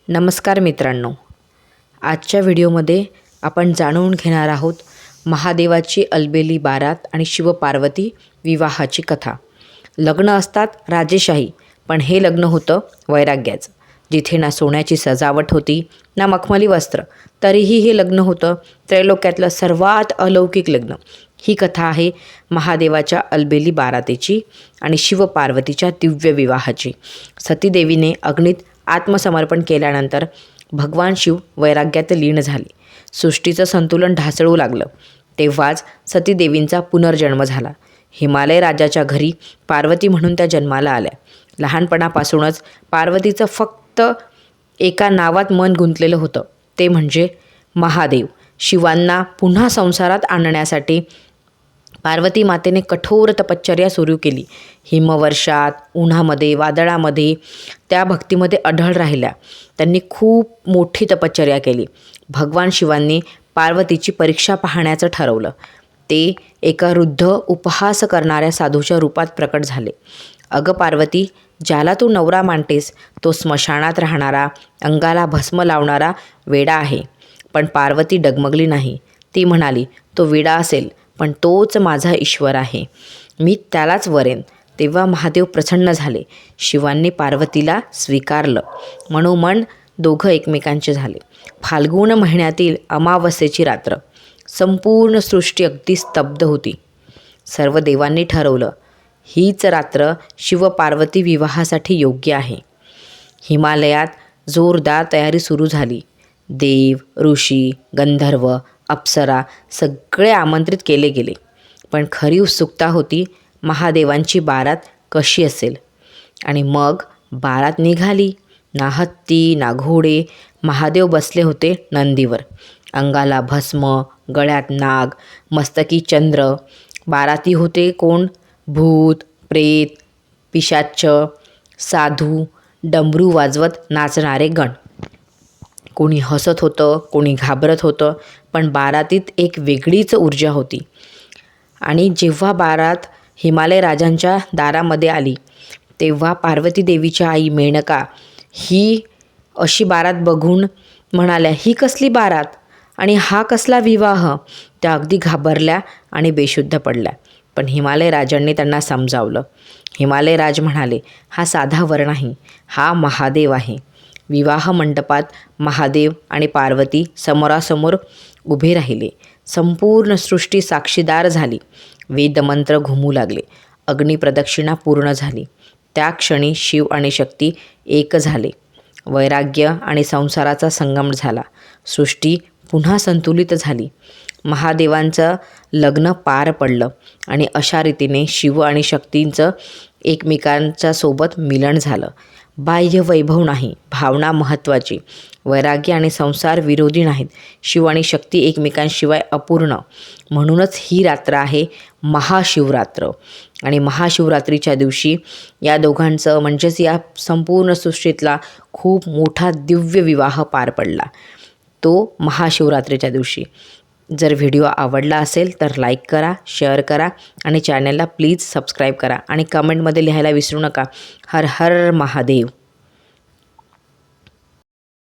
नमस्कार मित्रांनो, आजच्या व्हिडिओमध्ये आपण जाणून घेणार आहोत महादेवाची अलबेली बारात आणि शिवपार्वती विवाहाची कथा। लग्न असतात राजेशाही, पण हे लग्न होतं वैराग्याचं, जिथे ना सोन्याची सजावट होती ना मखमली वस्त्र, तरीही हे लग्न होतं त्रैलोक्यातलं सर्वात अलौकिक लग्न। ही कथा आहे महादेवाच्या अलबेली बारातीची आणि शिवपार्वतीच्या दिव्य विवाहाची। सतीदेवीने अग्नीत आत्मसमर्पण केल्यानंतर भगवान शिव वैराग्यात लीन झाले, सृष्टीचं संतुलन ढासळू लागलं। तेव्हाच सतीदेवींचा पुनर्जन्म झाला। हिमालय राजाच्या घरी पार्वती म्हणून त्या जन्माला आल्या। लहानपणापासूनच पार्वतीचं फक्त एका नावात मन गुंतलेलं होतं, ते म्हणजे महादेव। शिवांना पुन्हा संसारात आणण्यासाठी पार्वती मातेने कठोर तपश्चर्या सुरू केली। हिमवर्षात, उन्हामध्ये, वादळामध्ये त्या भक्तीमध्ये अढळ राहिल्या। त्यांनी खूप मोठी तपश्चर्या केली। भगवान शिवांनी पार्वतीची परीक्षा पाहण्याचं ठरवलं। ते एका वृद्ध उपहास करणाऱ्या साधूच्या रूपात प्रकट झाले। अगं पार्वती, ज्याला तू नवरा मानतेस तो स्मशानात राहणारा, अंगाला भस्म लावणारा वेडा आहे। पण पार्वती डगमगली नाही। ती म्हणाली, तो वेडा असेल पण तोच माझा ईश्वर आहे, मी त्यालाच वरेन। तेव्हा महादेव प्रसन्न झाले। शिवांनी पार्वतीला स्वीकारलं। मनोमन दोघं एकमेकांचे झाले। फाल्गुन महिन्यातील अमावस्येची रात्र, संपूर्ण सृष्टी अगदी स्तब्ध होती। सर्व देवांनी ठरवलं, हीच रात्र शिवपार्वती विवाहासाठी योग्य आहे। हिमालयात जोरदार तयारी सुरू झाली। देव, ऋषी, गंधर्व, अप्सरा सगळे आमंत्रित केले गेले। पण खरी उत्सुकता होती महादेवांची बारात कशी असेल। आणि मग बारात निघाली। ना हत्ती ना घोडे, महादेव बसले होते नंदीवर। अंगाला भस्म, गळ्यात नाग, मस्तकी चंद्र। बाराती होते कोण? भूत, प्रेत, पिशाच्च, साधू, डमरू वाजवत नाचणारे गण। कोणी हसत होतं, कोणी घाबरत होतं, पण बारातीत एक वेगळीच ऊर्जा होती। आणि जेव्हा बारात हिमालय राजांच्या दारामध्ये आली, तेव्हा पार्वती देवीच्या आई मेनका ही अशी बारात बघून म्हणाल्या, ही कसली बारात आणि हा कसला विवाह? त्या अगदी घाबरल्या आणि बेशुद्ध पडल्या। पण हिमालय राजांनी त्यांना समजावलं। हिमालय राज म्हणाले, हा साधा वर नाही, हा महादेव आहे। विवाह मंडपात महादेव आणि पार्वती समोरासमोर उभे राहिले। संपूर्ण सृष्टी साक्षीदार झाली। वेदमंत्र घुमू लागले। अग्निप्रदक्षिणा पूर्ण झाली। त्या क्षणी शिव आणि शक्ती एक झाले। वैराग्य आणि संसाराचा संगम झाला। सृष्टी पुन्हा संतुलित झाली। महादेवांचं लग्न पार पडलं आणि अशा रीतीने शिव आणि शक्तींचं एकमेकांच्या सोबत मिलन झालं। बाह्य वैभव नाही, भावना महत्त्वाची। वैराग्य आणि संसार विरोधी नाहीत। शिव आणि शक्ती एकमेकांशिवाय अपूर्ण। म्हणूनच ही रात्र आहे महाशिवरात्र। आणि महाशिवरात्रीच्या दिवशी या दोघांचं म्हणजेच या संपूर्ण सृष्टीतला खूप मोठा दिव्य विवाह पार पडला, तो महाशिवरात्रीच्या दिवशी। जर व्हिडिओ आवडला असेल तर लाईक करा, शेअर करा आणि चॅनलला प्लीज सबस्क्राईब करा आणि कमेंटमध्ये लिहायला विसरू नका, हर हर महादेव।